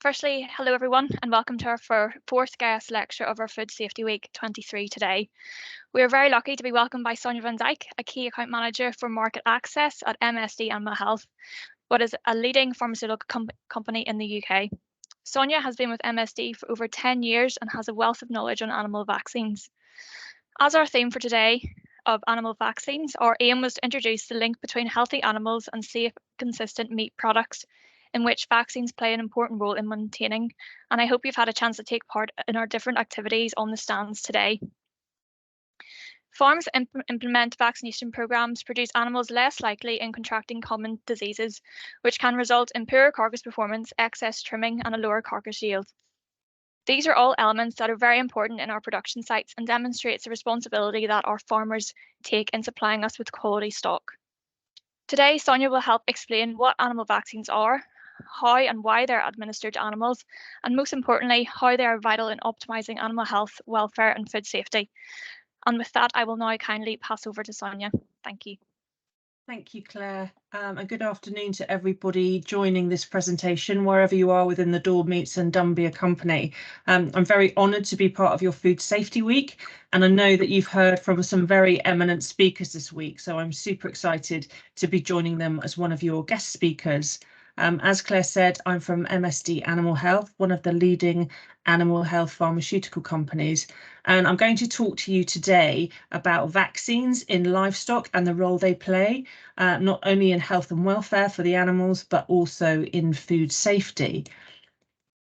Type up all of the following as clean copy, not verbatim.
Firstly, hello everyone and welcome to our fourth guest lecture of our Food Safety Week 23 today. We are very lucky to be welcomed by Sonja van Dijk, a key account manager for market access at MSD Animal Health, what is a leading pharmaceutical company in the UK. Sonja has been with MSD for over 10 years and has a wealth of knowledge on animal vaccines. As our theme for today of animal vaccines, our aim was to introduce the link between healthy animals and safe, consistent meat products, in which vaccines play an important role in maintaining, and I hope you've had a chance to take part in our different activities on the stands today. Farms implement vaccination programs produce animals less likely in contracting common diseases, which can result in poorer carcass performance, excess trimming, and a lower carcass yield. These are all elements that are very important in our production sites and demonstrates the responsibility that our farmers take in supplying us with quality stock. Today, Sonja will help explain what animal vaccines are, how and why they're administered to animals, and most importantly, how they are vital in optimising animal health, welfare and food safety. And with that, I will now kindly pass over to Sonja. Thank you. Thank you, Claire, and good afternoon to everybody joining this presentation, wherever you are within the Dord Meats and Dumbia company. I'm very honoured to be part of your Food Safety Week, and I know that you've heard from some very eminent speakers this week, so I'm super excited to be joining them as one of your guest speakers. As Claire said, I'm from MSD Animal Health, one of the leading animal health pharmaceutical companies, and I'm going to talk to you today about vaccines in livestock and the role they play, not only in health and welfare for the animals, but also in food safety.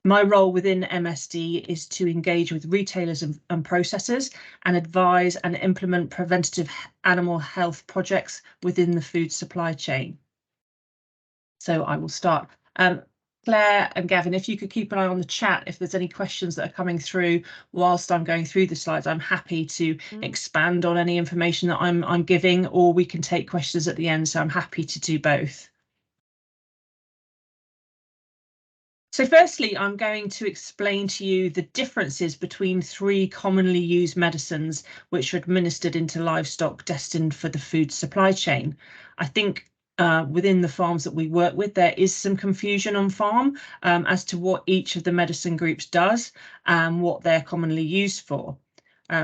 My role within MSD is to engage with retailers and processors and advise and implement preventative animal health projects within the food supply chain. So I will start. Claire and Gavin, if you could keep an eye on the chat, if there's any questions that are coming through whilst I'm going through the slides, I'm happy to expand on any information that I'm giving, or we can take questions at the end. So I'm happy to do both. So firstly, I'm going to explain to you the differences between three commonly used medicines which are administered into livestock destined for the food supply chain. I think within the farms that we work with, there is some confusion on farm as to what each of the medicine groups does and what they're commonly used for.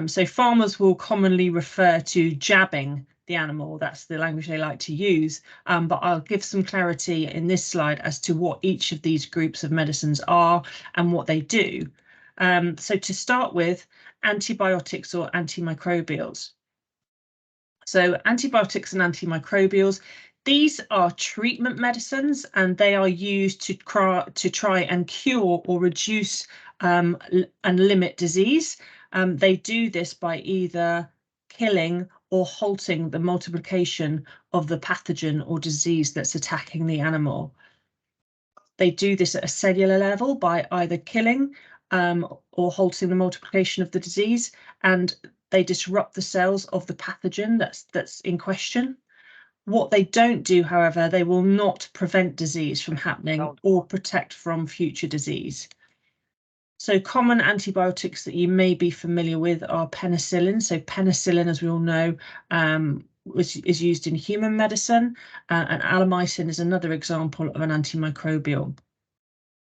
So farmers will commonly refer to jabbing the animal, that's the language they like to use, but I'll give some clarity in this slide as to what each of these groups of medicines are and what they do. So to start with, antibiotics or antimicrobials. So antibiotics and antimicrobials, these are treatment medicines and they are used to try and cure or reduce and limit disease. They do this by either killing or halting the multiplication of the pathogen or disease that's attacking the animal. They do this at a cellular level by either killing or halting the multiplication of the disease, and they disrupt the cells of the pathogen that's in question. What they don't do, however, they will not prevent disease from happening or protect from future disease. So common antibiotics that you may be familiar with are penicillin. So penicillin, as we all know, is used in human medicine, and alleamycin is another example of an antimicrobial.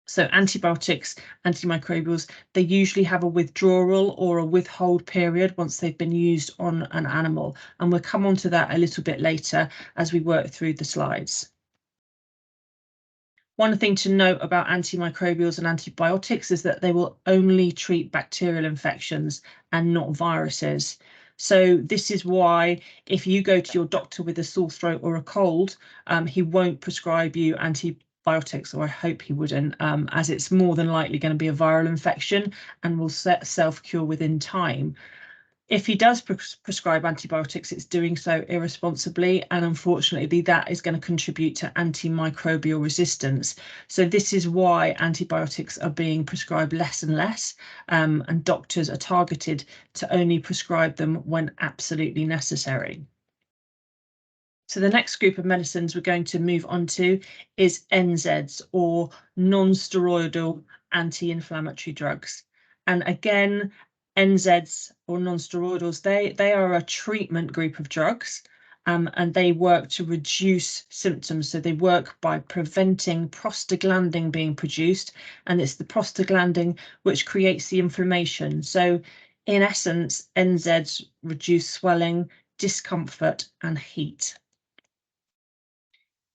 So antibiotics, antimicrobials, they usually have a withdrawal or a withhold period once they've been used on an animal. And we'll come on to that a little bit later as we work through the slides. One thing to note about antimicrobials and antibiotics is that they will only treat bacterial infections and not viruses. So this is why if you go to your doctor with a sore throat or a cold, he won't prescribe you antibiotics, or I hope he wouldn't, as it's more than likely going to be a viral infection and will self-cure within time. If he does prescribe antibiotics, it's doing so irresponsibly, and unfortunately that is going to contribute to antimicrobial resistance. So this is why antibiotics are being prescribed less and less, and doctors are targeted to only prescribe them when absolutely necessary. So the next group of medicines we're going to move on to is NSAIDs, or non-steroidal anti-inflammatory drugs. And again, NSAIDs or non-steroidals, they are a treatment group of drugs, and they work to reduce symptoms. So they work by preventing prostaglandin being produced, and it's the prostaglandin which creates the inflammation. So in essence, NSAIDs reduce swelling, discomfort, and heat.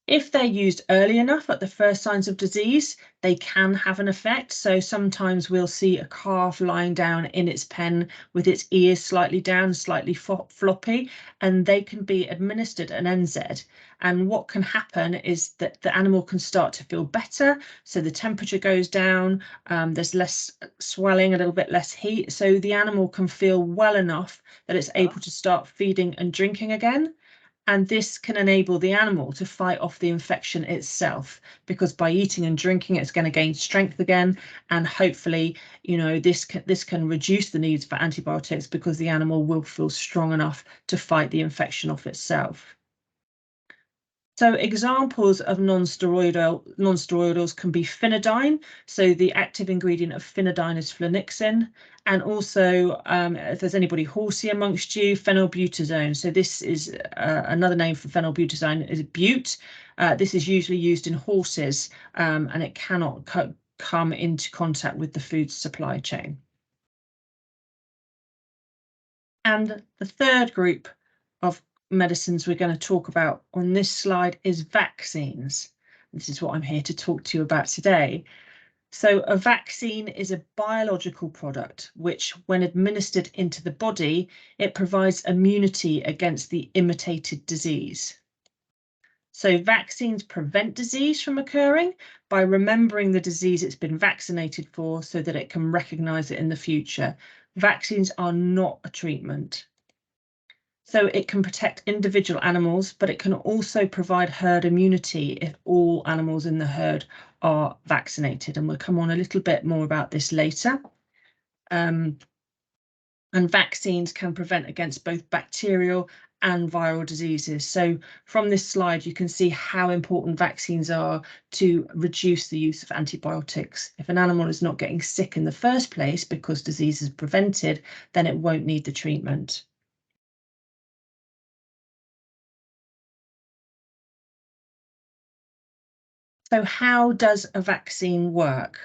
If they're used early enough at the first signs of disease, they can have an effect. So sometimes we'll see a calf lying down in its pen with its ears slightly down, slightly floppy, and they can be administered an NSAID. And what can happen is that the animal can start to feel better. So the temperature goes down, there's less swelling, a little bit less heat. So the animal can feel well enough that it's able to start feeding and drinking again. And this can enable the animal to fight off the infection itself, because by eating and drinking, it's going to gain strength again. And hopefully, this can reduce the needs for antibiotics because the animal will feel strong enough to fight the infection off itself. So examples of non-steroidals can be phenidine. So the active ingredient of phenidine is flunixin. And also, if there's anybody horsey amongst you, phenylbutazone. So this is another name for phenylbutazone is bute. This is usually used in horses, and it cannot come into contact with the food supply chain. And the third group of medicines we're going to talk about on this slide is vaccines. This is what I'm here to talk to you about today. So a vaccine is a biological product which, when administered into the body, it provides immunity against the imitated disease. So vaccines prevent disease from occurring by remembering the disease it's been vaccinated for so that it can recognise it in the future. Vaccines are not a treatment. So it can protect individual animals, but it can also provide herd immunity if all animals in the herd are vaccinated. And we'll come on a little bit more about this later. And vaccines can prevent against both bacterial and viral diseases. So from this slide, you can see how important vaccines are to reduce the use of antibiotics. If an animal is not getting sick in the first place because disease is prevented, then it won't need the treatment. So how does a vaccine work?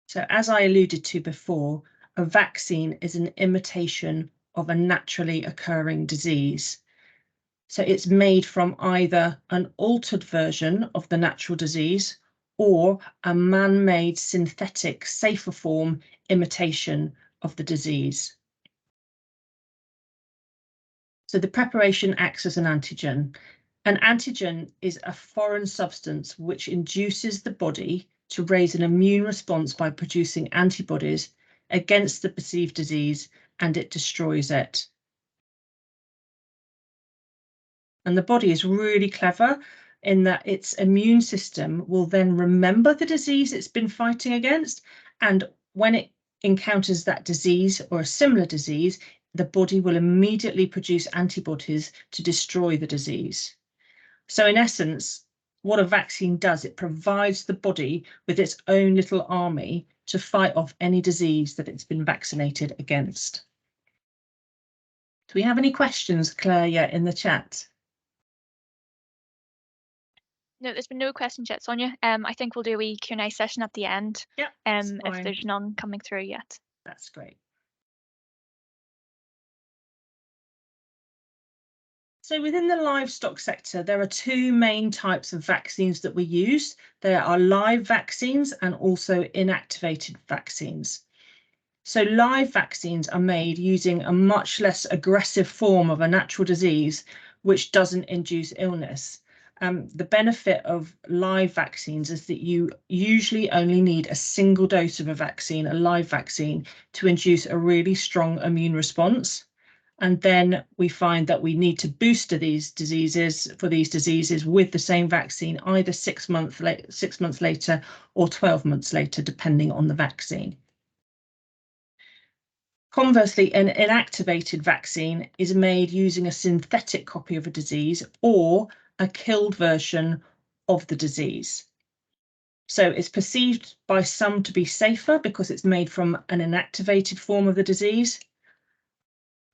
So as I alluded to before, a vaccine is an imitation of a naturally occurring disease. So it's made from either an altered version of the natural disease or a man-made synthetic safer form imitation of the disease. So the preparation acts as an antigen. An antigen is a foreign substance which induces the body to raise an immune response by producing antibodies against the perceived disease, and it destroys it. And the body is really clever in that its immune system will then remember the disease it's been fighting against, and when it encounters that disease or a similar disease, the body will immediately produce antibodies to destroy the disease. So in essence, what a vaccine does, it provides the body with its own little army to fight off any disease that it's been vaccinated against. Do we have any questions, Claire, yet in the chat? No, there's been no questions yet, Sonja. I think we'll do a wee Q&A session at the end. Yeah, if there's none coming through yet. That's great. So within the livestock sector, there are two main types of vaccines that we use. There are live vaccines and also inactivated vaccines. So live vaccines are made using a much less aggressive form of a natural disease, which doesn't induce illness. The benefit of live vaccines is that you usually only need a single dose of a vaccine, a live vaccine, to induce a really strong immune response. And then we find that we need to booster these diseases with the same vaccine, either 6 months later or 12 months later, depending on the vaccine. Conversely, an inactivated vaccine is made using a synthetic copy of a disease or a killed version of the disease. So it's perceived by some to be safer because it's made from an inactivated form of the disease.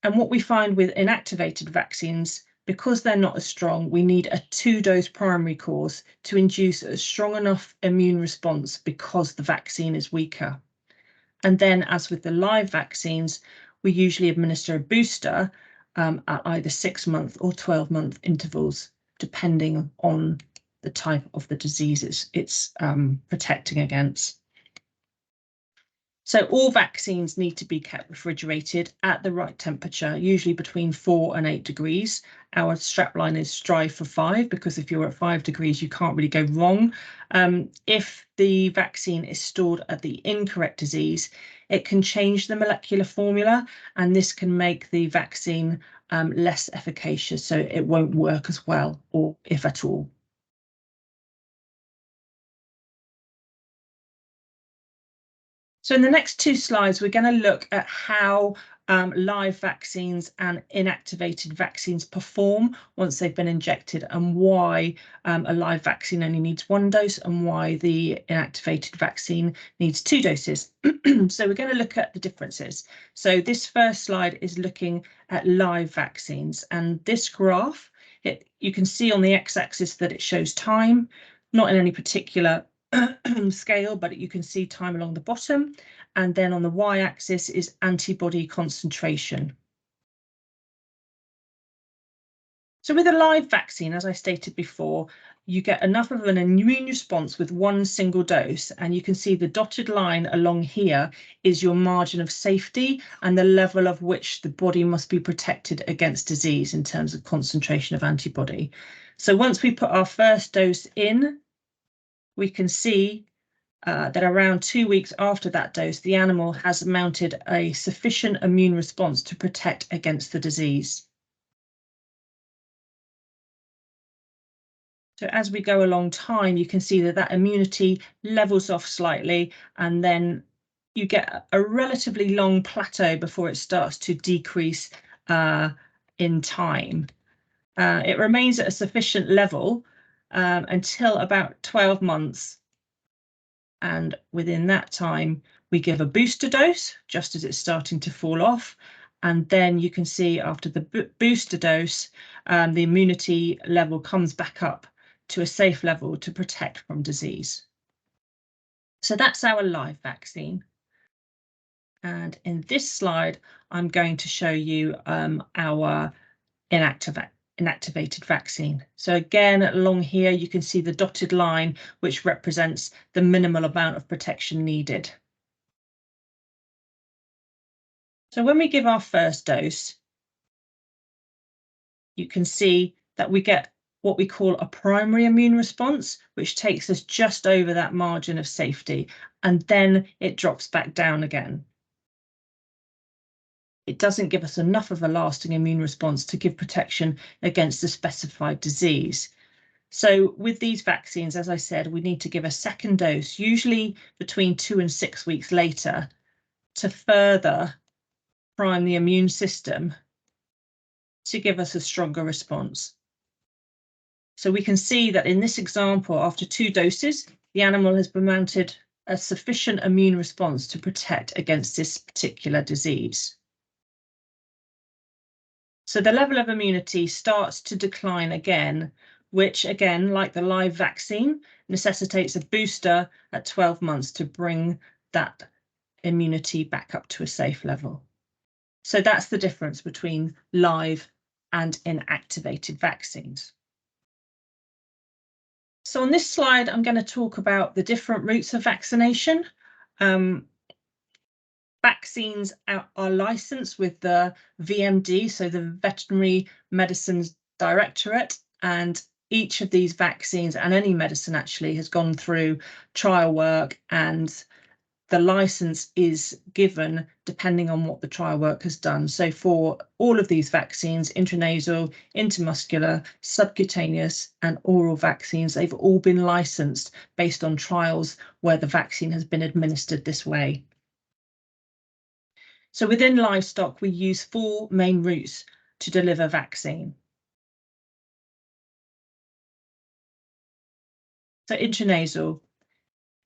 And what we find with inactivated vaccines, because they're not as strong, we need a 2-dose primary course to induce a strong enough immune response because the vaccine is weaker. And then, as with the live vaccines, we usually administer a booster at either 6-month or 12-month intervals, depending on the type of the disease it's protecting against. So all vaccines need to be kept refrigerated at the right temperature, usually between 4 and 8 degrees. Our strapline is strive for 5, because if you're at 5 degrees, you can't really go wrong. If the vaccine is stored at the incorrect disease, it can change the molecular formula, and this can make the vaccine less efficacious, so it won't work as well, or if at all. So in the next 2 slides, we're going to look at how live vaccines and inactivated vaccines perform once they've been injected, and why a live vaccine only needs 1 dose and why the inactivated vaccine needs 2 doses. So we're going to look at the differences. So this first slide is looking at live vaccines, and this graph, you can see on the x-axis that it shows time, not in any particular scale, but you can see time along the bottom, and then on the y-axis is antibody concentration. So with a live vaccine, as I stated before, you get enough of an immune response with 1 single dose, and you can see the dotted line along here is your margin of safety and the level of which the body must be protected against disease in terms of concentration of antibody. So once we put our first dose in, we can see that around 2 weeks after that dose, the animal has mounted a sufficient immune response to protect against the disease. So as we go along time, you can see that that immunity levels off slightly, and then you get a relatively long plateau before it starts to decrease in time. It remains at a sufficient level until about 12 months. And within that time, we give a booster dose just as it's starting to fall off. And then you can see after the booster dose, the immunity level comes back up to a safe level to protect from disease. So that's our live vaccine. And in this slide, I'm going to show you our inactivated vaccine. So again, along here, you can see the dotted line, which represents the minimal amount of protection needed. So when we give our first dose, you can see that we get what we call a primary immune response, which takes us just over that margin of safety, and then it drops back down again. It doesn't give us enough of a lasting immune response to give protection against a specified disease. So with these vaccines, as I said, we need to give a second dose, usually between 2 and 6 weeks later, to further prime the immune system to give us a stronger response. So we can see that in this example, after 2 doses, the animal has mounted a sufficient immune response to protect against this particular disease. So the level of immunity starts to decline again, which again, like the live vaccine, necessitates a booster at 12 months to bring that immunity back up to a safe level. So that's the difference between live and inactivated vaccines. So on this slide, I'm going to talk about the different routes of vaccination. Vaccines are licensed with the VMD, so the Veterinary Medicines Directorate, and each of these vaccines, and any medicine actually, has gone through trial work, and the license is given depending on what the trial work has done. So for all of these vaccines, intranasal, intramuscular, subcutaneous, and oral vaccines, they've all been licensed based on trials where the vaccine has been administered this way. So within livestock, we use 4 main routes to deliver vaccine. So intranasal,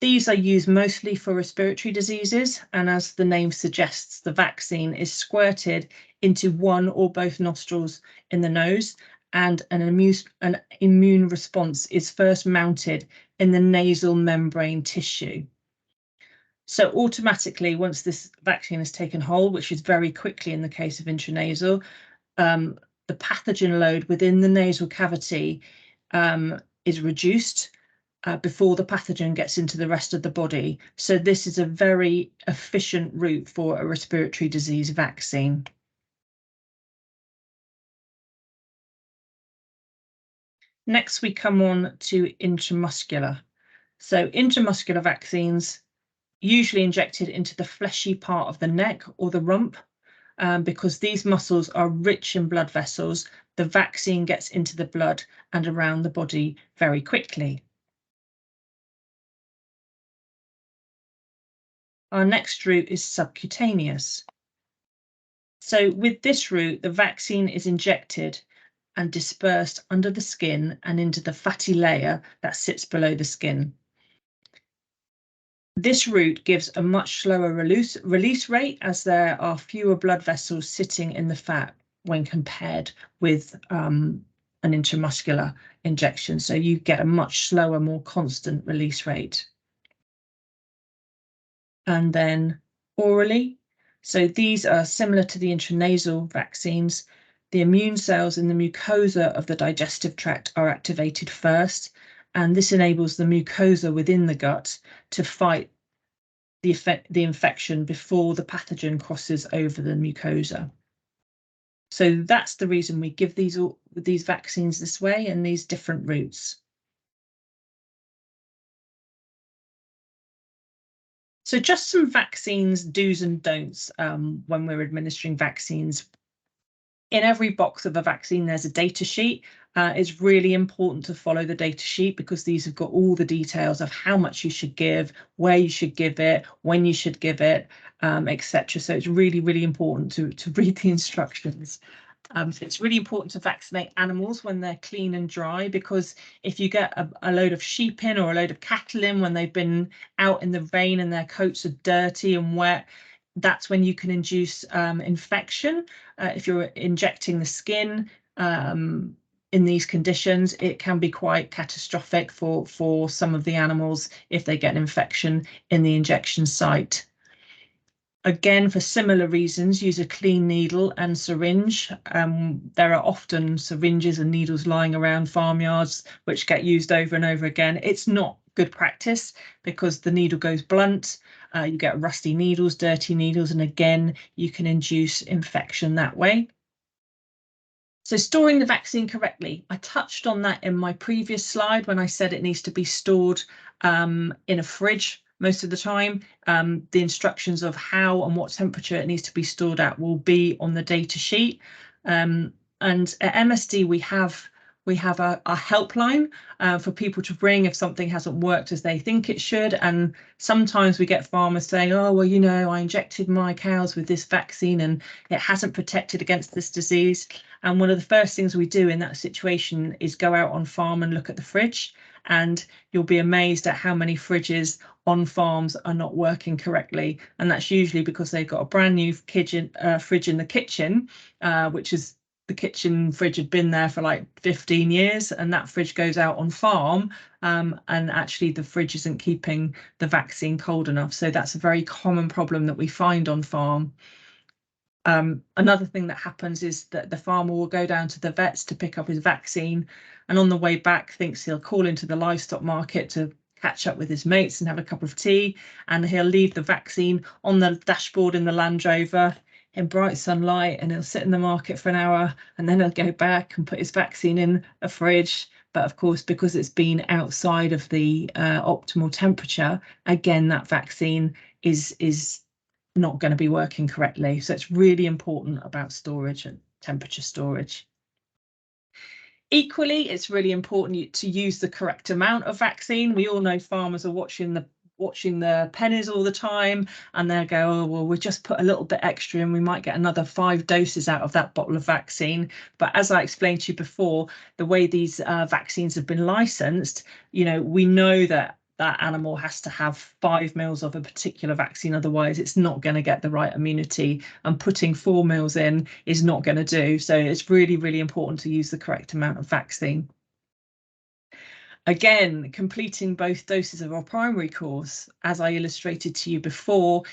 These are used mostly for respiratory diseases, and as the name suggests, the vaccine is squirted into one or both nostrils in the nose, and an immune response is first mounted in the nasal membrane tissue. So automatically, once this vaccine is taken hold, which is very quickly in the case of intranasal, the pathogen load within the nasal cavity is reduced before the pathogen gets into the rest of the body. So this is a very efficient route for a respiratory disease vaccine. Next, we come on to intramuscular. So intramuscular vaccines usually injected into the fleshy part of the neck or the rump. Because these muscles are rich in blood vessels, the vaccine gets into the blood and around the body very quickly. Our next route is subcutaneous. So with this route, the vaccine is injected and dispersed under the skin and into the fatty layer that sits below the skin. This route gives a much slower release rate, as there are fewer blood vessels sitting in the fat when compared with an intramuscular injection. So you get a much slower, more constant release rate. And then orally. So these are similar to the intranasal vaccines. The immune cells in the mucosa of the digestive tract are activated first, and this enables the mucosa within the gut to fight the infection before the pathogen crosses over the mucosa. So that's the reason we give these vaccines this way and these different routes. So just some vaccines do's and don'ts when we're administering vaccines. In every box of a vaccine, there's a data sheet. It's really important to follow the data sheet because these have got all the details of how much you should give, where you should give it, when you should give it, etc. So it's really, really important to read the instructions. It's really important to vaccinate animals when they're clean and dry, because if you get a load of sheep in or a load of cattle in when they've been out in the rain and their coats are dirty and wet, that's when you can induce infection. If you're injecting the skin in these conditions, it can be quite catastrophic for some of the animals if they get an infection in the injection site. Again, for similar reasons, use a clean needle and syringe. There are often syringes and needles lying around farmyards which get used over and over again. It's not good practice because the needle goes blunt. You get rusty needles, dirty needles, and again, you can induce infection that way. So storing the vaccine correctly, I touched on that in my previous slide when I said it needs to be stored in a fridge most of the time. The instructions of how and what temperature it needs to be stored at will be on the data sheet. And at MSD, we have a helpline for people to ring if something hasn't worked as they think it should. And sometimes we get farmers saying, oh, well, you know, I injected my cows with this vaccine and it hasn't protected against this disease. And one of the first things we do in that situation is go out on farm and look at the fridge. And you'll be amazed at how many fridges on farms are not working correctly. And that's usually because they've got a brand new fridge in the kitchen, which is the kitchen fridge had been there for like 15 years, and that fridge goes out on farm, and actually the fridge isn't keeping the vaccine cold enough. So that's a very common problem that we find on farm. Another thing that happens is that the farmer will go down to the vets to pick up his vaccine, and on the way back thinks he'll call into the livestock market to catch up with his mates and have a cup of tea, and he'll leave the vaccine on the dashboard in the Land Rover in bright sunlight, and he'll sit in the market for an hour, and then he'll go back and put his vaccine in a fridge. But of course, because it's been outside of the optimal temperature, again, that vaccine is not going to be working correctly. So it's really important about storage and temperature storage. Equally, it's really important to use the correct amount of vaccine. We all know farmers are watching the pennies all the time, and they'll go, oh, well, we'll just put a little bit extra and we might get another 5 doses out of that bottle of vaccine. But as I explained to you before, the way these vaccines have been licensed, you know, we know that that animal has to have 5 mils of a particular vaccine, otherwise it's not going to get the right immunity, and putting 4 mils in is not going to do. So it's really, really important to use the correct amount of vaccine. Again, completing both doses of our primary course, as I illustrated to you before,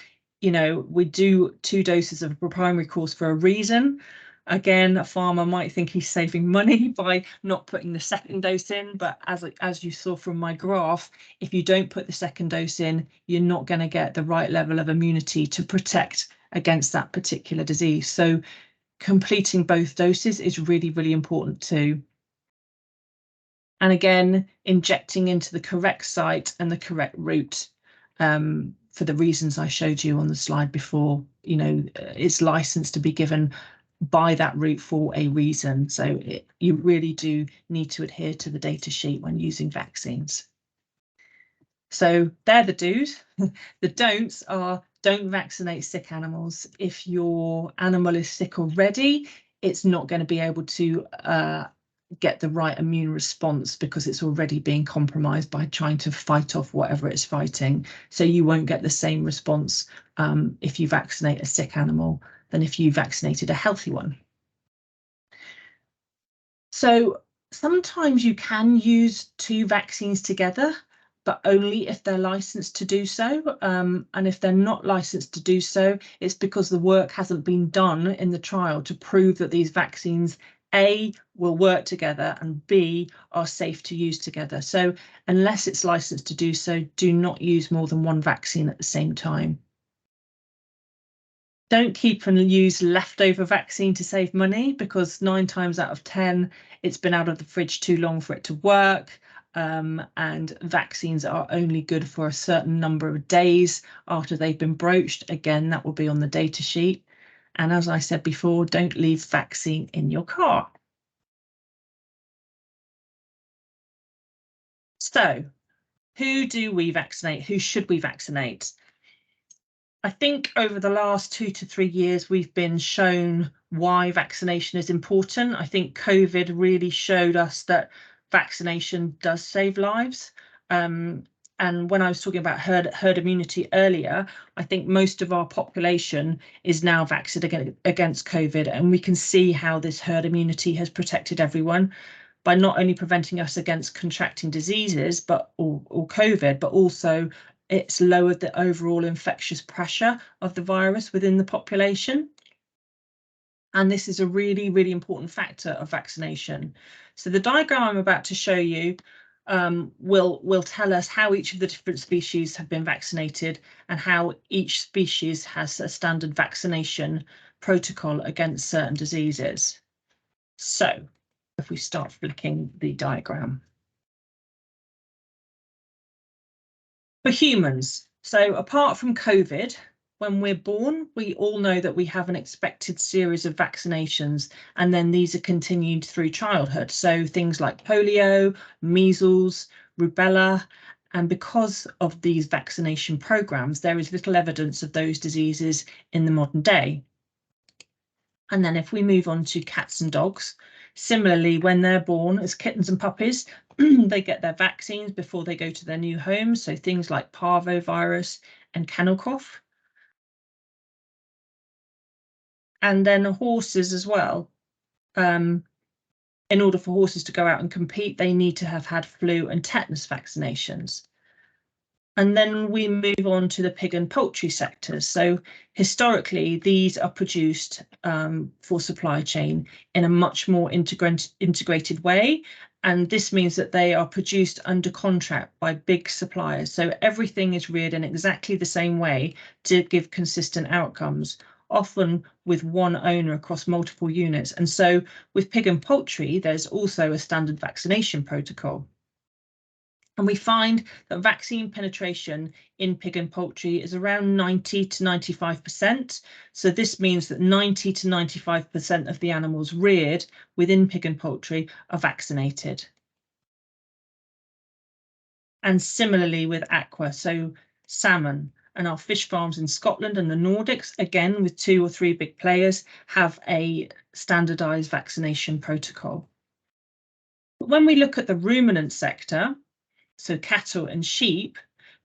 we do 2 doses of a primary course for a reason. Again, a farmer might think he's saving money by not putting the second dose in, but as you saw from my graph, if you don't put the second dose in, you're not going to get the right level of immunity to protect against that particular disease. So completing both doses is really, really important too. And again, injecting into the correct site and the correct route, for the reasons I showed you on the slide before. It's licensed to be given by that route for a reason. So you really do need to adhere to the data sheet when using vaccines. So they're the do's. The don'ts are: don't vaccinate sick animals. If your animal is sick already, it's not going to be able to get the right immune response because it's already being compromised by trying to fight off whatever it's fighting. So you won't get the same response if you vaccinate a sick animal than if you vaccinated a healthy one. So sometimes you can use 2 vaccines together, but only if they're licensed to do so. And if they're not licensed to do so, it's because the work hasn't been done in the trial to prove that these vaccines, A, will work together, and B, are safe to use together. So unless it's licensed to do so, do not use more than 1 vaccine at the same time. Don't keep and use leftover vaccine to save money, because 9 times out of 10, it's been out of the fridge too long for it to work. And vaccines are only good for a certain number of days after they've been broached. Again, that will be on the data sheet. And as I said before, don't leave vaccine in your car. So, who do we vaccinate? Who should we vaccinate? I think over the last 2 to 3 years, we've been shown why vaccination is important. I think COVID really showed us that vaccination does save lives. And when I was talking about herd immunity earlier, I think most of our population is now vaccinated against COVID, and we can see how this herd immunity has protected everyone by not only preventing us against contracting diseases or COVID, but also it's lowered the overall infectious pressure of the virus within the population. And this is a really, really important factor of vaccination. So the diagram I'm about to show you will tell us how each of the different species have been vaccinated and how each species has a standard vaccination protocol against certain diseases. So if we start flicking the diagram. For humans, so apart from COVID, when we're born, we all know that we have an expected series of vaccinations, and then these are continued through childhood. So things like polio, measles, rubella, and because of these vaccination programs, there is little evidence of those diseases in the modern day. And then if we move on to cats and dogs, similarly, when they're born as kittens and puppies, they get their vaccines before they go to their new homes. So things like parvovirus and kennel cough. And then horses as well. In order for horses to go out and compete, they need to have had flu and tetanus vaccinations. And then we move on to the pig and poultry sectors. So historically, these are produced for supply chain in a much more integrated way. And this means that they are produced under contract by big suppliers. So everything is reared in exactly the same way to give consistent outcomes, often with one owner across multiple units. And so with pig and poultry, there's also a standard vaccination protocol. And we find that vaccine penetration in pig and poultry is around 90 to 95%. So this means that 90 to 95% of the animals reared within pig and poultry are vaccinated. And similarly with aqua, so salmon, and our fish farms in Scotland and the Nordics, again with 2 or 3 big players, have a standardised vaccination protocol. But when we look at the ruminant sector, so cattle and sheep,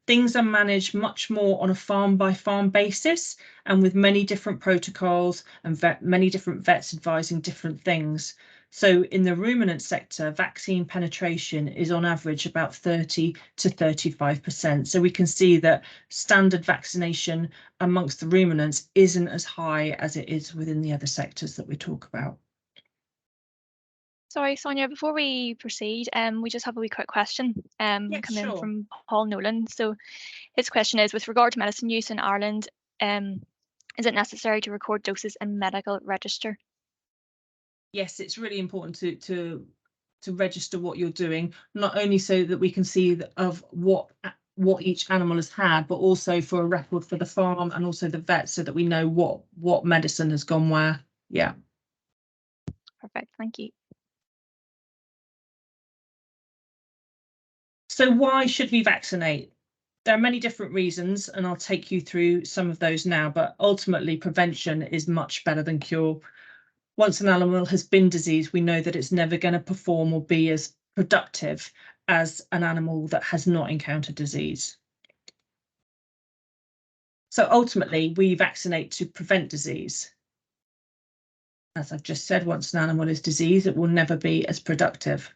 things are managed much more on a farm-by-farm basis and with many different protocols and many different vets advising different things. So in the ruminant sector, vaccine penetration is on average about 30 to 35%. So we can see that standard vaccination amongst the ruminants isn't as high as it is within the other sectors that we talk about. Sorry, Sonja, before we proceed, we just have a wee quick question Yeah, coming in sure. from Paul Nolan. So his question is, with regard to medicine use in Ireland, is it necessary to record doses in medical register? Yes, it's really important to register what you're doing, not only so that we can see of what each animal has had, but also for a record for the farm and also the vet, so that we know what medicine has gone where. Yeah. Perfect, thank you. So why should we vaccinate? There are many different reasons, and I'll take you through some of those now, but ultimately prevention is much better than cure. Once an animal has been diseased, we know that it's never going to perform or be as productive as an animal that has not encountered disease. So ultimately, we vaccinate to prevent disease. As I've just said, once an animal is diseased, it will never be as productive.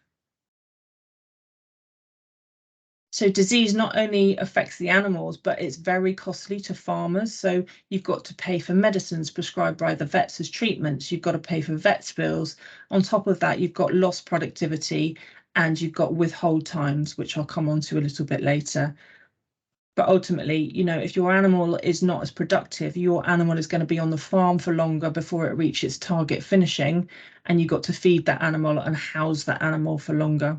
So disease not only affects the animals, but it's very costly to farmers. So you've got to pay for medicines prescribed by the vets as treatments. You've got to pay for vets bills. On top of that, you've got lost productivity and you've got withhold times, which I'll come on to a little bit later. But ultimately, you know, if your animal is not as productive, your animal is going to be on the farm for longer before it reaches its target finishing, and you've got to feed that animal and house that animal for longer.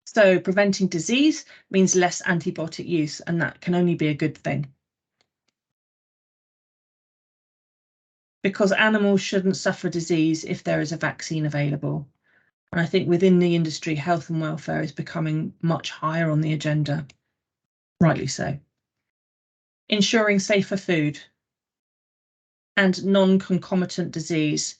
So preventing disease means less antibiotic use, and that can only be a good thing. Because animals shouldn't suffer disease if there is a vaccine available. And I think within the industry, health and welfare is becoming much higher on the agenda, rightly so. Ensuring safer food and non-concomitant disease.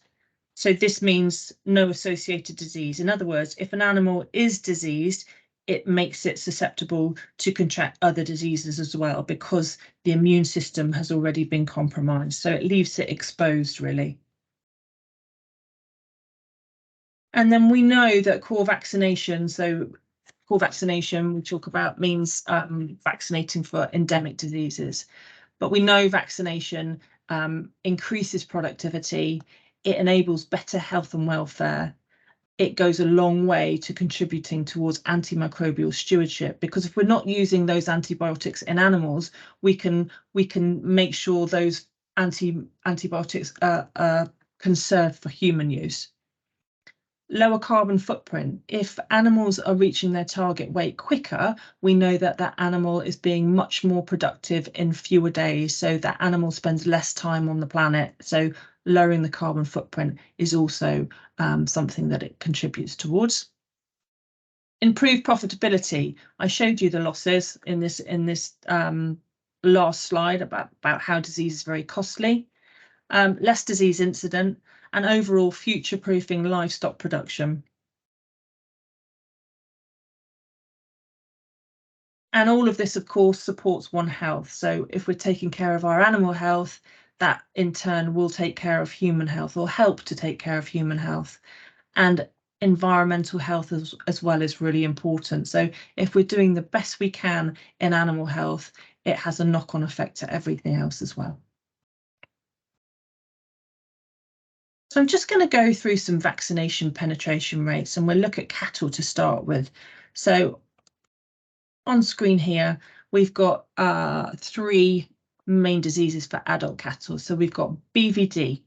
So this means no associated disease. In other words, if an animal is diseased, it makes it susceptible to contract other diseases as well, because the immune system has already been compromised. So it leaves it exposed, really. And then we know that core vaccination, so core vaccination we talk about means vaccinating for endemic diseases. But we know vaccination increases productivity, it enables better health and welfare. It goes a long way to contributing towards antimicrobial stewardship, because if we're not using those antibiotics in animals, we can make sure those antibiotics are conserved for human use. Lower carbon footprint. If animals are reaching their target weight quicker, we know that that animal is being much more productive in fewer days, so that animal spends less time on the planet. So lowering the carbon footprint is also something that it contributes towards. Improved profitability. I showed you the losses in this last slide about how disease is very costly. Less disease incident, and overall future-proofing livestock production. And all of this, of course, supports One Health. So if we're taking care of our animal health, that in turn will take care of human health, or help to take care of human health. And environmental health as well is really important. So if we're doing the best we can in animal health, it has a knock-on effect to everything else as well. So I'm just going to go through some vaccination penetration rates, and we'll look at cattle to start with. So on screen here, we've got 3 main diseases for adult cattle. So we've got BVD,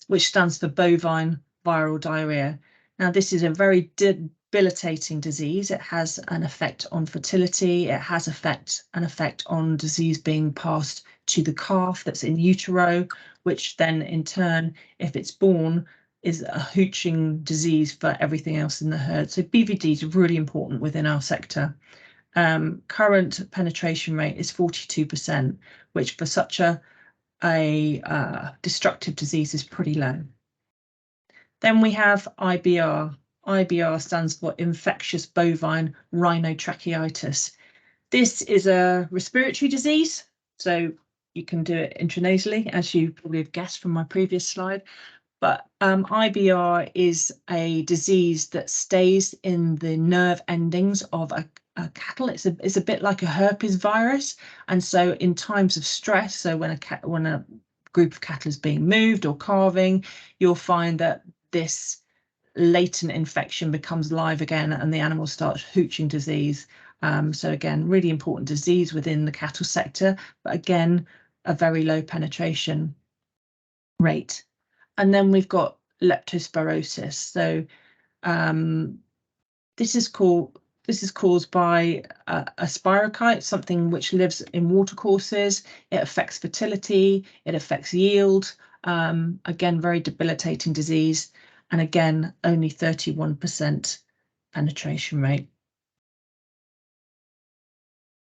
which stands for bovine viral diarrhea. Now, this is a very debilitating disease. It has an effect on fertility. It has an effect on disease being passed to the calf that's in utero, which then in turn, if it's born, is a hooching disease for everything else in the herd. So BVD is really important within our sector. Current penetration rate is 42%, which for such a destructive disease is pretty low. Then we have IBR. IBR stands for infectious bovine rhinotracheitis. This is a respiratory disease, so you can do it intranasally, as you probably have guessed from my previous slide. But IBR is a disease that stays in the nerve endings of a cattle. It's a bit like a herpes virus, and so in times of stress, so when a group of cattle is being moved or calving, you'll find that this latent infection becomes live again, and the animal starts hooching disease. So again, really important disease within the cattle sector, but again, a very low penetration rate. And then we've got leptospirosis. So this is caused by a spirochete, something which lives in watercourses. It affects fertility, it affects yield. Again, very debilitating disease. And again, only 31% penetration rate.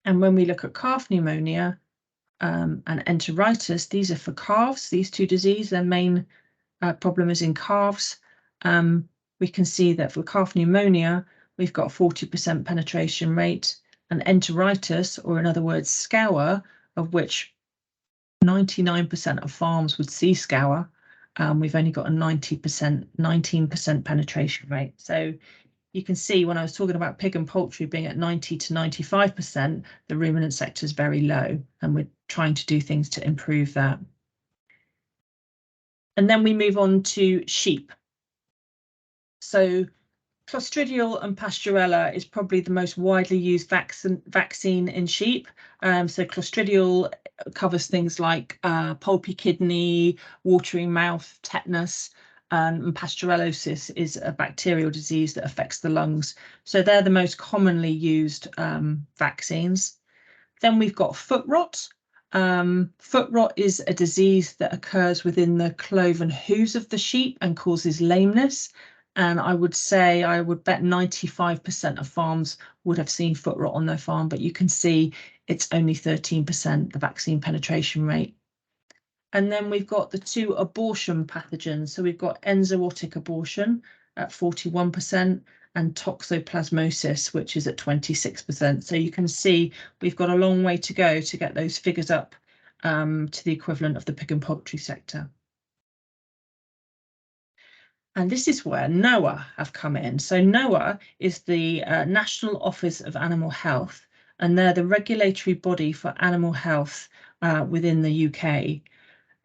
And when we look at calf pneumonia and enteritis, these are for calves. These two diseases, their main problem is in calves. We can see that for calf pneumonia, we've got 40% penetration rate, and enteritis, or in other words, scour, of which 99% of farms would see scour. We've only got a 19% penetration rate. So you can see when I was talking about pig and poultry being at 90 to 95%, the ruminant sector is very low, and we're trying to do things to improve that. And then we move on to sheep. So Clostridial and Pasteurella is probably the most widely used vaccine in sheep. So Clostridial covers things like pulpy kidney, watering mouth, tetanus, and Pasteurellosis is a bacterial disease that affects the lungs. So they're the most commonly used vaccines. Then we've got foot rot. Foot rot is a disease that occurs within the cloven hooves of the sheep and causes lameness. And I would bet 95% of farms would have seen foot rot on their farm, but you can see it's only 13%, the vaccine penetration rate. And then we've got the two abortion pathogens. So we've got enzootic abortion at 41% and toxoplasmosis, which is at 26%. So you can see we've got a long way to go to get those figures up to the equivalent of the pig and poultry sector. And this is where NOAA have come in. So NOAA is the National Office of Animal Health, and they're the regulatory body for animal health within the UK.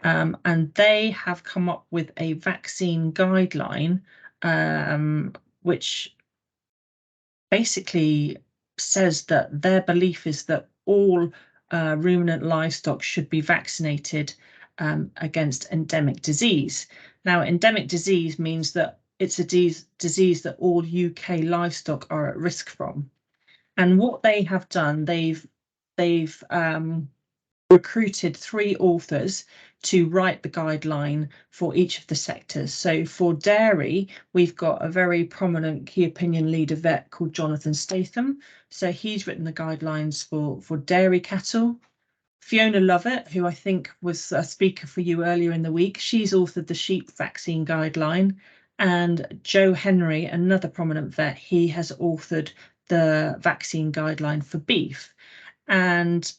And they have come up with a vaccine guideline, which basically says that their belief is that all ruminant livestock should be vaccinated against endemic disease. Now, endemic disease means that it's a disease that all UK livestock are at risk from. And what they have done, they've recruited 3 authors to write the guideline for each of the sectors. So for dairy, we've got a very prominent key opinion leader vet called Jonathan Statham. So he's written the guidelines for dairy cattle. Fiona Lovett, who I think was a speaker for you earlier in the week, she's authored the sheep vaccine guideline. And Joe Henry, another prominent vet, he has authored the vaccine guideline for beef. And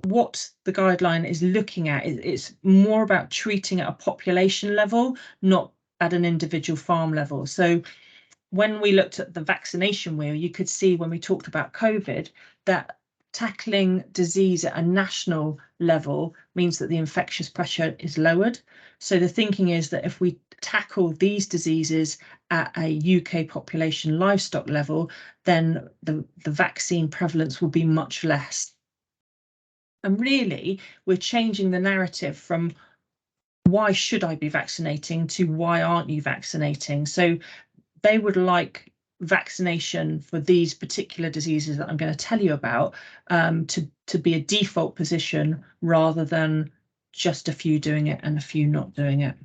what the guideline is looking at is more about treating at a population level, not at an individual farm level. So when we looked at the vaccination wheel, you could see when we talked about COVID that tackling disease at a national level means that the infectious pressure is lowered. So the thinking is that if we tackle these diseases at a UK population livestock level, then the vaccine prevalence will be much less. And really, we're changing the narrative from why should I be vaccinating to why aren't you vaccinating? So they would like vaccination for these particular diseases that I'm going to tell you about to be a default position rather than just a few doing it and a few not doing it.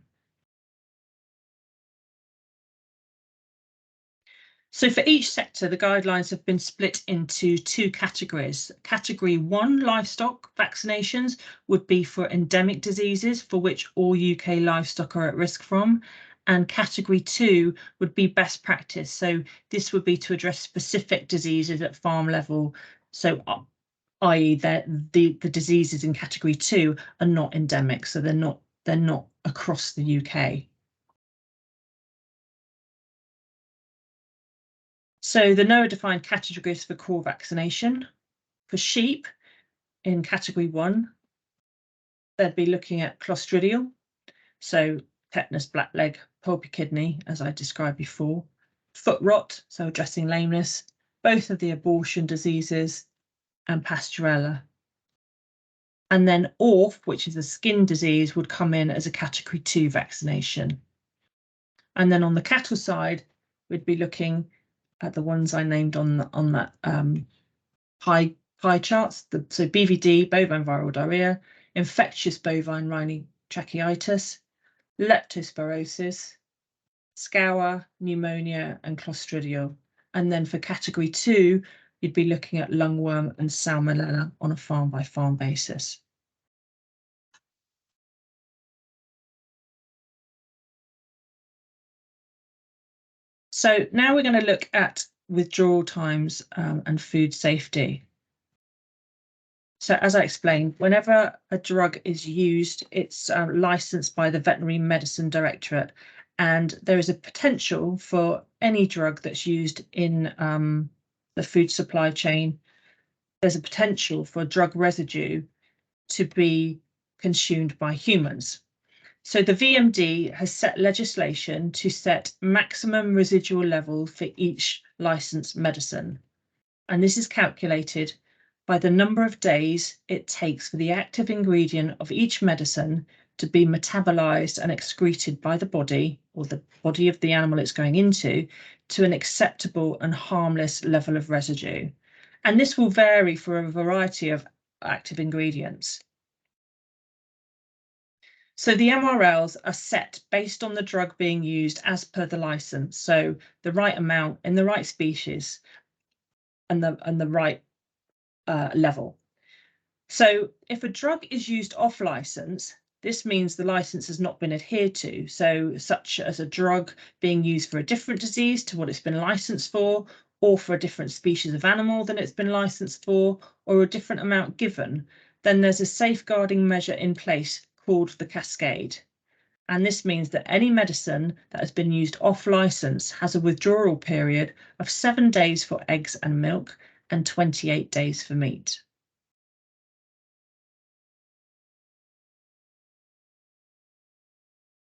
So for each sector, the guidelines have been split into 2 categories. Category 1 livestock vaccinations would be for endemic diseases for which all UK livestock are at risk from. and category 2 would be best practice. So this would be to address specific diseases at farm level. So i.e. the diseases in category 2 are not endemic, so they're not across the UK. So the NOAA defined categories for core vaccination. For sheep in category 1, they'd be looking at clostridial, so tetanus, blackleg, pulpy kidney, as I described before, foot rot, so addressing lameness, both of the abortion diseases, and Pasteurella. And then ORF, which is a skin disease, would come in as a category 2 vaccination. And then on the cattle side, we'd be looking at the ones I named on that pie charts. So BVD, bovine viral diarrhea, infectious bovine rhinotracheitis, leptospirosis, scour, pneumonia, and clostridial. And then for category 2, you'd be looking at lungworm and salmonella on a farm-by-farm basis. So now we're going to look at withdrawal times and food safety. So as I explained, whenever a drug is used, it's licensed by the Veterinary Medicine Directorate, and there is a potential for any drug that's used in the food supply chain. There's a potential for drug residue to be consumed by humans. So the VMD has set legislation to set maximum residual level for each licensed medicine. And this is calculated by the number of days it takes for the active ingredient of each medicine to be metabolized and excreted by the body, or the body of the animal it's going into, to an acceptable and harmless level of residue. And this will vary for a variety of active ingredients. So the MRLs are set based on the drug being used as per the license. So the right amount in the right species and the right level. So if a drug is used off license, this means the license has not been adhered to. So such as a drug being used for a different disease to what it's been licensed for, or for a different species of animal than it's been licensed for, or a different amount given, then there's a safeguarding measure in place called the cascade. And this means that any medicine that has been used off license has a withdrawal period of 7 days for eggs and milk and 28 days for meat.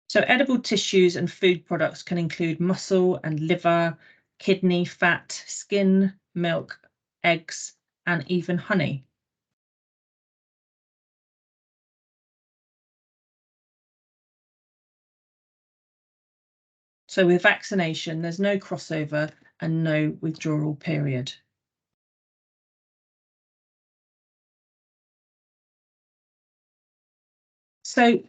So edible tissues and food products can include muscle and liver, kidney, fat, skin, milk, eggs, and even honey. So with vaccination, there's no crossover and no withdrawal period. So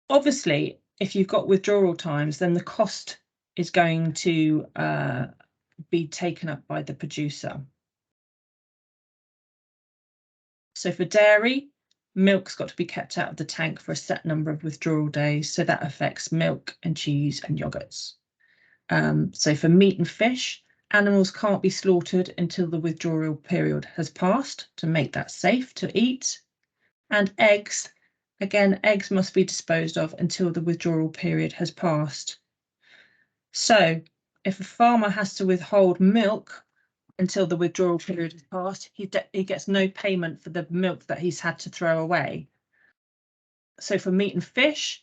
obviously, if you've got withdrawal times, then the cost is going to be taken up by the producer. So for dairy, milk's got to be kept out of the tank for a set number of withdrawal days. So that affects milk and cheese and yogurts. So for meat and fish, animals can't be slaughtered until the withdrawal period has passed to make that safe to eat. And eggs, again, eggs must be disposed of until the withdrawal period has passed. So if a farmer has to withhold milk until the withdrawal period has passed, he gets no payment for the milk that he's had to throw away. So for meat and fish,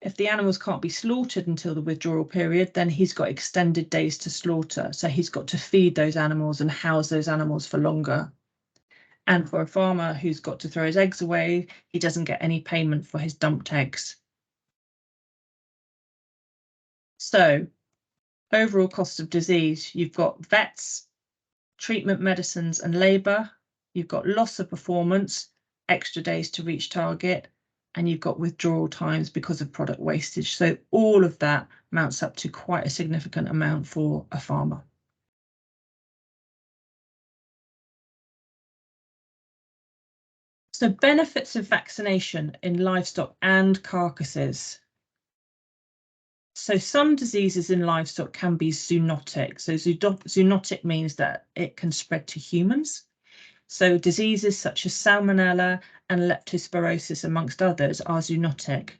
if the animals can't be slaughtered until the withdrawal period, then he's got extended days to slaughter. So he's got to feed those animals and house those animals for longer. And for a farmer who's got to throw his eggs away, he doesn't get any payment for his dumped eggs. So overall cost of disease, you've got vets, treatment medicines and labour, you've got loss of performance, extra days to reach target, and you've got withdrawal times because of product wastage. So all of that mounts up to quite a significant amount for a farmer. So benefits of vaccination in livestock and carcasses. So some diseases in livestock can be zoonotic. So zoonotic means that it can spread to humans. So diseases such as salmonella and leptospirosis, amongst others, are zoonotic.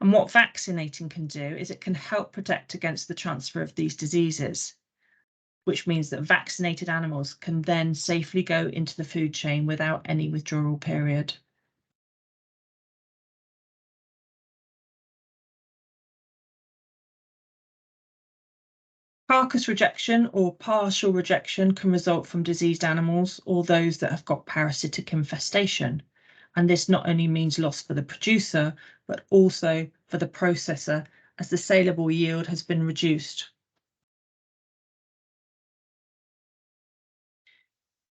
And what vaccinating can do is it can help protect against the transfer of these diseases, which means that vaccinated animals can then safely go into the food chain without any withdrawal period. Carcass rejection or partial rejection can result from diseased animals or those that have got parasitic infestation. And this not only means loss for the producer, but also for the processor, as the saleable yield has been reduced.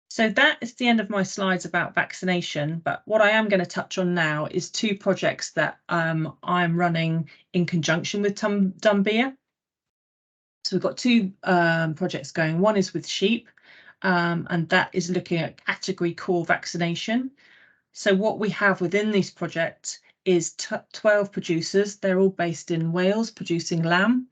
So that is the end of my slides about vaccination, but what I am going to touch on now is two projects that I'm running in conjunction with Dumbia. So we've got two projects going. One is with sheep, and that is looking at category core vaccination. So what we have within this project is 12 producers. They're all based in Wales, producing lamb.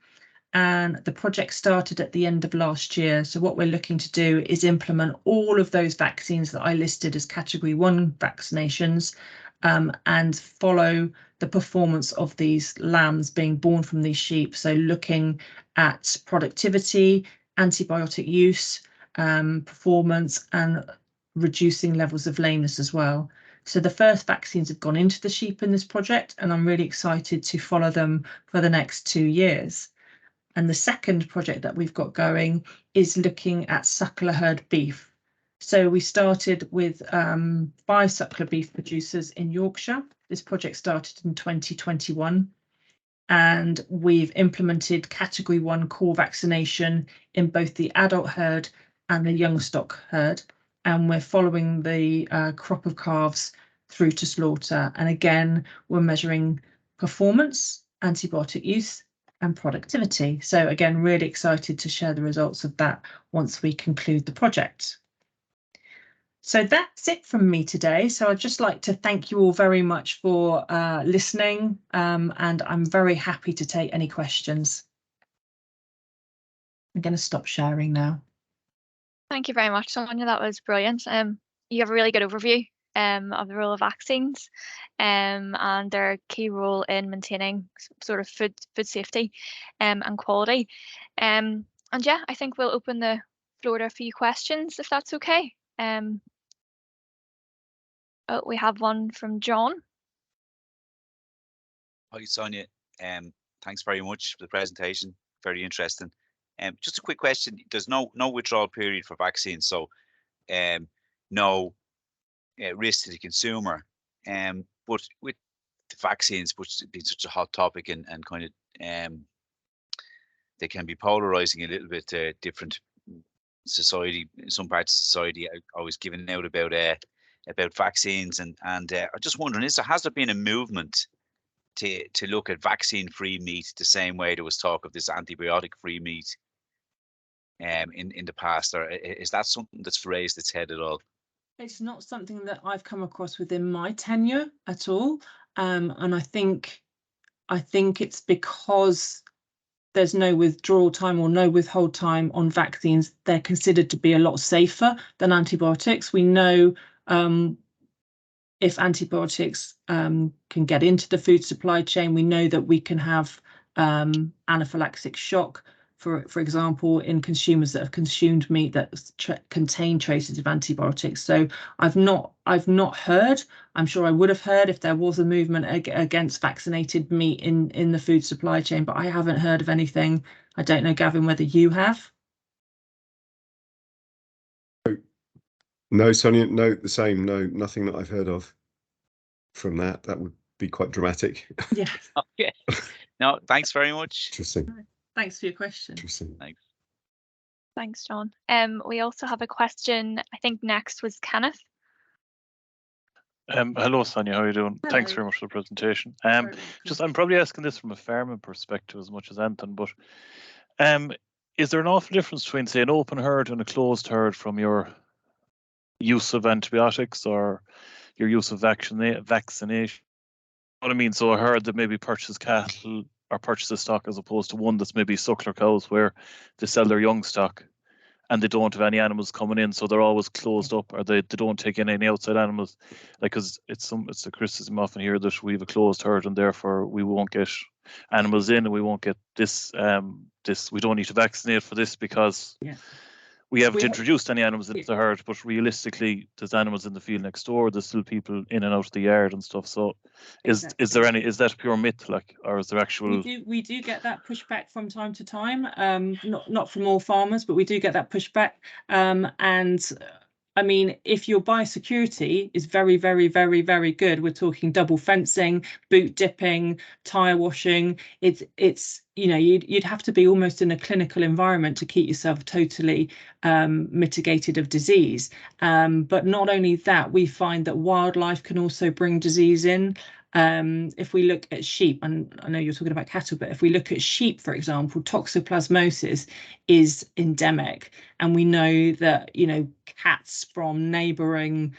And the project started at the end of last year. So what we're looking to do is implement all of those vaccines that I listed as category 1 vaccinations, and follow the performance of these lambs being born from these sheep. So looking at productivity, antibiotic use, performance, and reducing levels of lameness as well. So the first vaccines have gone into the sheep in this project, and I'm really excited to follow them for the next 2 years. And the second project that we've got going is looking at suckler herd beef. So we started with 5 suckler beef producers in Yorkshire. This project started in 2021. And we've implemented category 1 core vaccination in both the adult herd and the young stock herd. And we're following the crop of calves through to slaughter. And again, we're measuring performance, antibiotic use, and productivity. So again, really excited to share the results of that once we conclude the project. So that's it from me today. So I'd just like to thank you all very much for listening, and I'm very happy to take any questions. I'm going to stop sharing now. Thank you very much, Sonja. That was brilliant. You have a really good overview of the role of vaccines and their key role in maintaining sort of food safety and quality. And yeah, I think we'll open the floor to a few questions, if that's okay. Oh, we have one from John. Hi, Sonja. Thanks very much for the presentation. Very interesting. Just a quick question. There's no withdrawal period for vaccines, so no risk to the consumer. But with the vaccines, which has been such a hot topic and kind of they can be polarizing a little bit. Different society, some parts of society are always giving out about vaccines, and I'm just wondering, has there been a movement to look at vaccine-free meat the same way there was talk of this antibiotic-free meat in the past, or is that something that's raised its head at all? It's not something that I've come across within my tenure at all, and I think it's because there's no withdrawal time or no withhold time on vaccines. They're considered to be a lot safer than antibiotics. We know if antibiotics can get into the food supply chain, we know that we can have anaphylactic shock, for example, in consumers that have consumed meat that contain traces of antibiotics. So I've not heard. I'm sure I would have heard if there was a movement against vaccinated meat in the food supply chain, but I haven't heard of anything. I don't know, Gavin, whether you have. No, Sonja, no, the same. No, nothing that I've heard of from that. That would be quite dramatic. Yeah. Okay. No, thanks very much. Interesting. Thanks for your question. Interesting. Thanks. Thanks, John. We also have a question. I think next was Kenneth. Hello, Sonja. How are you doing? Hello. Thanks very much for the presentation. I'm probably asking this from a farming perspective as much as anything, but is there an awful difference between, say, an open herd and a closed herd from your use of antibiotics or your use of vaccination? What I mean, so a herd that maybe purchases cattle or purchase a stock as opposed to one that's maybe suckler cows where they sell their young stock and they don't have any animals coming in, so they're always closed up, or they don't take in any outside animals. Like, because it's a criticism often here that we have a closed herd and therefore we won't get animals in, and we won't get this we don't need to vaccinate for this because we haven't introduced any animals into the herd. But realistically, there's animals in the field next door, there's still people in and out of the yard and stuff. So is that a pure myth, like, or is there actual? We do get that pushback from time to time, not from all farmers, but we do get that pushback. And I mean, if your biosecurity is very, very, very, very good, we're talking double fencing, boot dipping, tire washing. It's you'd have to be almost in a clinical environment to keep yourself totally mitigated of disease. But not only that, we find that wildlife can also bring disease in. If we look at sheep, and I know you're talking about cattle, but if we look at sheep, for example, toxoplasmosis is endemic, and we know that cats from neighbouring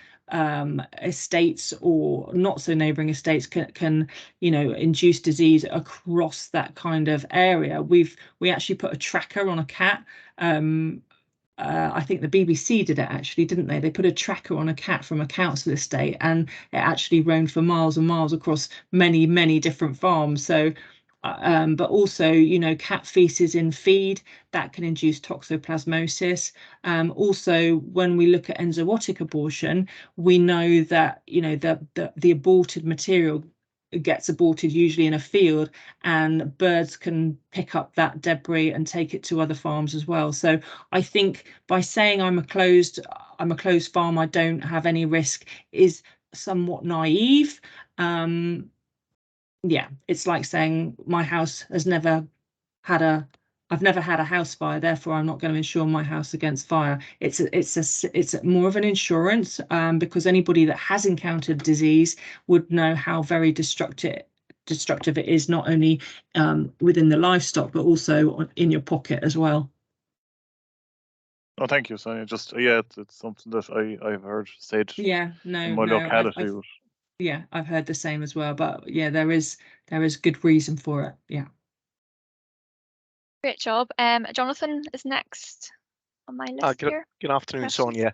estates or not so neighbouring estates can induce disease across that kind of area. We actually put a tracker on a cat. I think the BBC did it actually, didn't they? They put a tracker on a cat from a council estate, and it actually roamed for miles and miles across many, many different farms. So, but also, cat feces in feed that can induce toxoplasmosis. Also, when we look at enzootic abortion, we know that the aborted material gets aborted usually in a field, and birds can pick up that debris and take it to other farms as well. So I think by saying I'm a closed farm, I don't have any risk, is somewhat naive. It's like saying my house has never had I've never had a house fire, therefore I'm not going to insure my house against fire. It's more of an insurance, because anybody that has encountered disease would know how very destructive it is, not only within the livestock but also in your pocket as well. Oh, thank you, Sonja. Just it's something that I've heard said. In my locality. I've heard the same as well. But there is good reason for it. Yeah. Great job. Jonathan is next on my list here. Good afternoon, Sonja.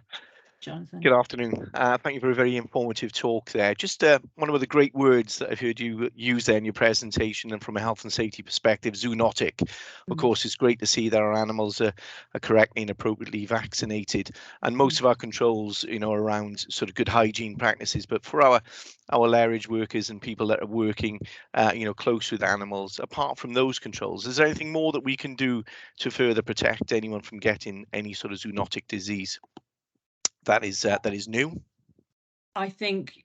Jonathan. Good afternoon. Thank you for a very informative talk there. Just one of the great words that I've heard you use there in your presentation, and from a health and safety perspective, zoonotic. Of course, it's great to see that our animals are correctly and appropriately vaccinated, and most of our controls, are around sort of good hygiene practices. But for our lairage workers and people that are working, close with animals, apart from those controls, is there anything more that we can do to further protect anyone from getting any sort of zoonotic disease that is new? I think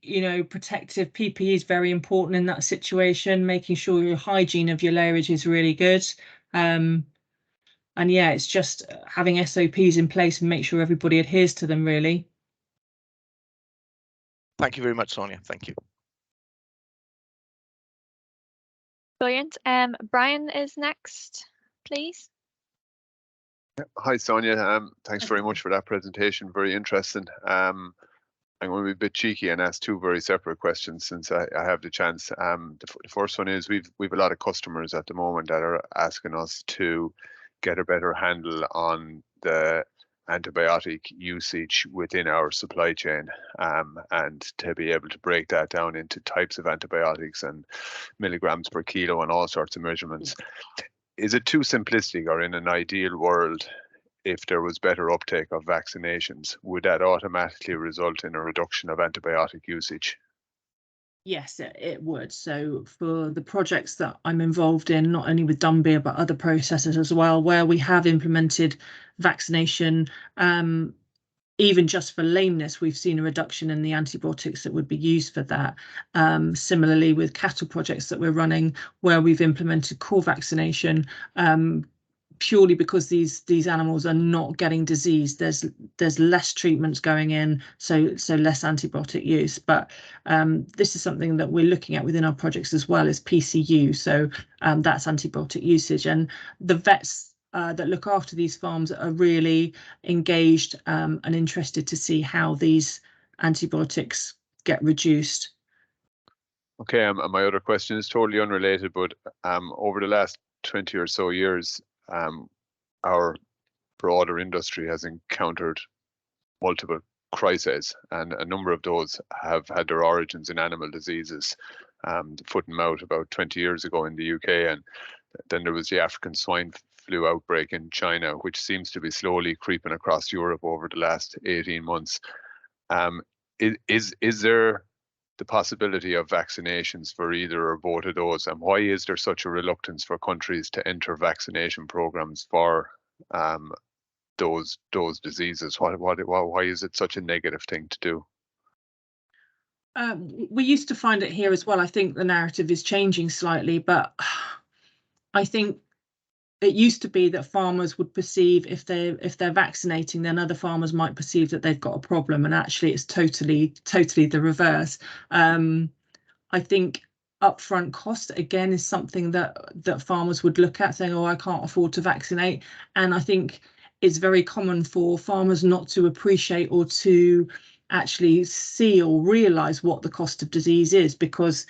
protective PPE is very important in that situation, making sure your hygiene of your lairage is really good. And it's just having SOPs in place and make sure everybody adheres to them, really. Thank you very much, Sonja. Thank you. Brilliant. Brian is next, please. Hi, Sonja. Thanks very much for that presentation. Very interesting. I'm going to be a bit cheeky and ask two very separate questions since I have the chance. The first one is we've a lot of customers at the moment that are asking us to get a better handle on the antibiotic usage within our supply chain, and to be able to break that down into types of antibiotics and milligrams per kilo and all sorts of measurements. Is it too simplistic, or in an ideal world, if there was better uptake of vaccinations, would that automatically result in a reduction of antibiotic usage? Yes, it would. So for the projects that I'm involved in, not only with Dunbeer but other processes as well, where we have implemented vaccination, even just for lameness, we've seen a reduction in the antibiotics that would be used for that. Similarly, with cattle projects that we're running, where we've implemented core vaccination, purely because these animals are not getting disease, there's less treatments going in, so less antibiotic use. But this is something that we're looking at within our projects as well as PCU, so that's antibiotic usage, and the vets that look after these farms are really engaged and interested to see how these antibiotics get reduced. Okay, my other question is totally unrelated, but over the last 20 or so years, our broader industry has encountered multiple crises, and a number of those have had their origins in animal diseases. Foot and mouth about 20 years ago in the UK, and then there was the African swine flu outbreak in China, which seems to be slowly creeping across Europe over the last 18 months. Is there the possibility of vaccinations for either or both of those, and why is there such a reluctance for countries to enter vaccination programs for those diseases? Why is it such a negative thing to do? We used to find it here as well. I think the narrative is changing slightly, but I think it used to be that farmers would perceive if they're vaccinating, then other farmers might perceive that they've got a problem, and actually it's totally the reverse. I think upfront cost again is something that farmers would look at, saying, oh, I can't afford to vaccinate. And I think it's very common for farmers not to appreciate or to actually see or realise what the cost of disease is, because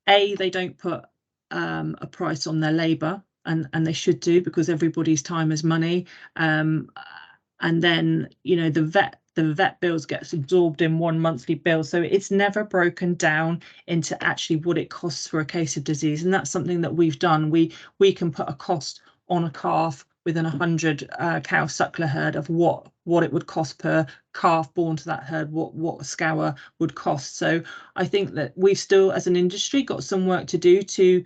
they don't put a price on their labour, and they should do, because everybody's time is money. And then, you know, the vet bills gets absorbed in one monthly bill, so it's never broken down into actually what it costs for a case of disease. And that's something that we've done. We can put a cost on a calf within 100 cow suckler herd of what it would cost per calf born to that herd, what a scour would cost. So I think that we've still, as an industry, got some work to do to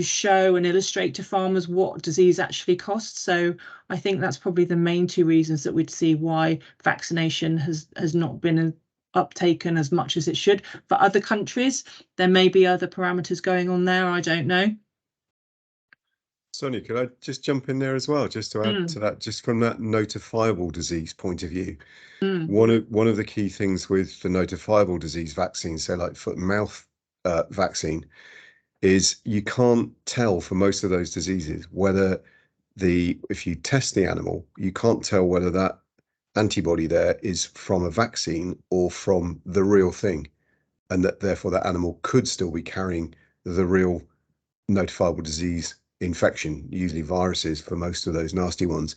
show and illustrate to farmers what disease actually costs. So I think that's probably the main two reasons that we'd see why vaccination has not been uptaken as much as it should. For other countries, there may be other parameters going on there, I don't know. Sonja, could I just jump in there as well, just to add to that, just from that notifiable disease point of view? One of the key things with the notifiable disease vaccine, so like foot and mouth vaccine, is you can't tell for most of those diseases whether if you test the animal, you can't tell whether that antibody there is from a vaccine or from the real thing, and that therefore that animal could still be carrying the real notifiable disease infection, usually viruses for most of those nasty ones.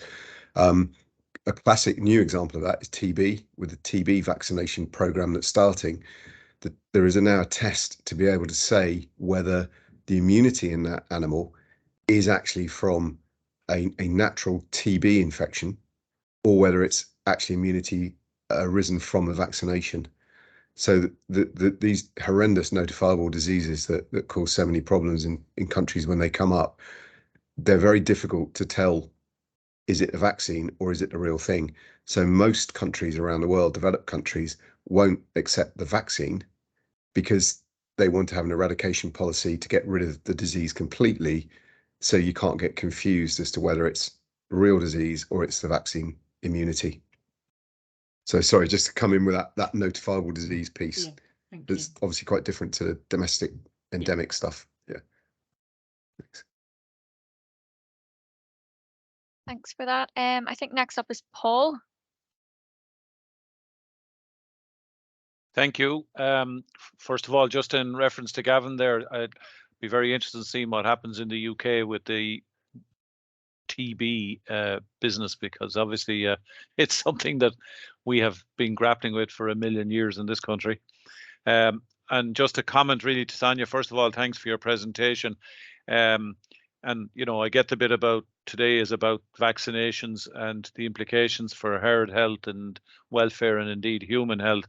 A classic new example of that is TB, with the TB vaccination program that's starting. That there is now a test to be able to say whether the immunity in that animal is actually from a natural TB infection, or whether it's actually immunity arisen from a vaccination. So these horrendous notifiable diseases that cause so many problems in countries when they come up, they're very difficult to tell, is it a vaccine or is it the real thing? So most countries around the world, developed countries, won't accept the vaccine because they want to have an eradication policy to get rid of the disease completely, so you can't get confused as to whether it's real disease or it's the vaccine immunity. So sorry, just to come in with that notifiable disease piece. Yeah, it's obviously quite different to domestic endemic stuff. Yeah. Thanks. Thanks for that. I think next up is Paul. Thank you. First of all, just in reference to Gavin there, I'd be very interested in seeing what happens in the UK with the TB business, because obviously it's something that we have been grappling with for a million years in this country. And just a comment really to Sonja, first of all, thanks for your presentation. And, you know, I get the bit about today is about vaccinations and the implications for herd health and welfare and indeed human health.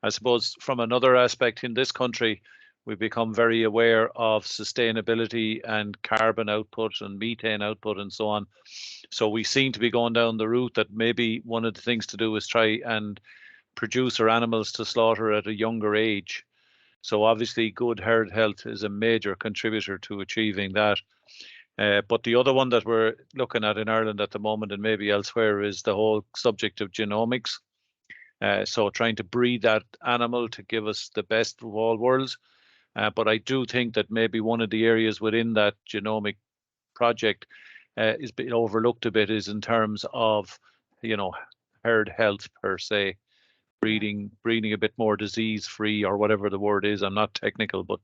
I suppose from another aspect in this country, we've become very aware of sustainability and carbon output and methane output and so on. So we seem to be going down the route that maybe one of the things to do is try and produce our animals to slaughter at a younger age. So obviously good herd health is a major contributor to achieving that. But the other one that we're looking at in Ireland at the moment and maybe elsewhere is the whole subject of genomics. So trying to breed that animal to give us the best of all worlds. But I do think that maybe one of the areas within that genomic project is being overlooked a bit is in terms of, you know, herd health per se, breeding a bit more disease free or whatever the word is. I'm not technical, but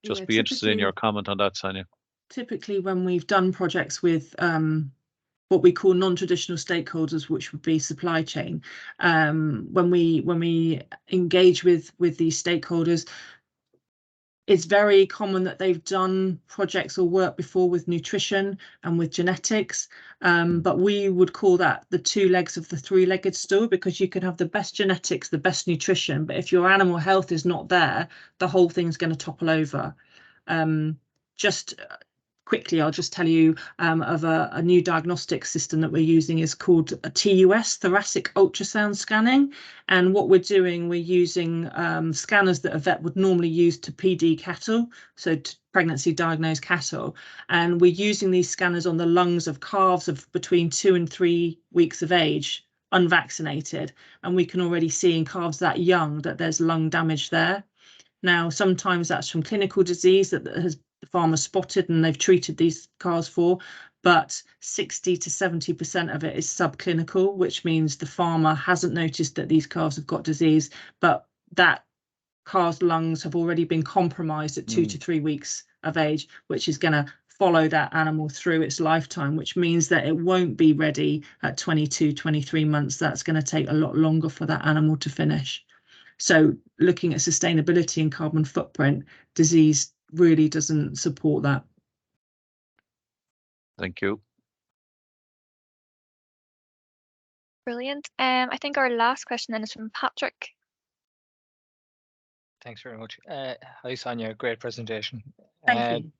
Just be interested in your comment on that, Sonja. Typically, when we've done projects with what we call non-traditional stakeholders, which would be supply chain, when we engage with these stakeholders, it's very common that they've done projects or work before with nutrition and with genetics, but we would call that the two legs of the three-legged stool, because you can have the best genetics, the best nutrition, but if your animal health is not there, the whole thing's going to topple over. Just quickly, I'll just tell you of a new diagnostic system that we're using is called a TUS, thoracic ultrasound scanning. And what we're doing, we're using scanners that a vet would normally use to PD cattle, so to pregnancy diagnosed cattle. And we're using these scanners on the lungs of calves of between 2 and 3 weeks of age, unvaccinated. And we can already see in calves that young that there's lung damage there. Now, sometimes that's from clinical disease that has the farmer spotted and they've treated these calves for, but 60 to 70% of it is subclinical, which means the farmer hasn't noticed that these calves have got disease, but that calf's lungs have already been compromised at 2 to 3 weeks of age, which is going to follow that animal through its lifetime, which means that it won't be ready at 22, 23 months. That's going to take a lot longer for that animal to finish. So looking at sustainability and carbon footprint, disease really doesn't support that. Thank you. Brilliant. I think our last question then is from Patrick. Thanks very much. Hi, Sonja. Great presentation. Thank you.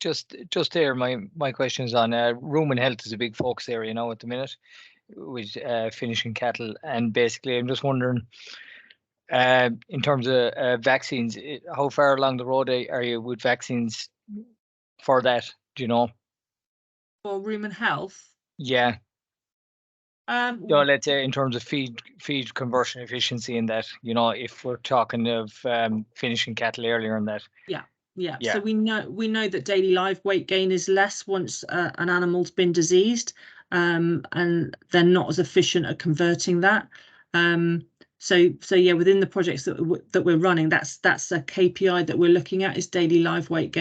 Just there, my question is on rumen health is a big focus area now at the minute with finishing cattle, and basically I'm just wondering, in terms of vaccines, how far along the road are you with vaccines for that? Do you know? For rumen health? Yeah. So let's say in terms of feed conversion efficiency in that, you know, if we're talking of finishing cattle earlier in that. Yeah. So we know that daily live weight gain is less once an animal's been diseased, and they're not as efficient at converting that. So yeah, within the projects that we're running, that's a KPI that we're looking at, is daily live weight gain.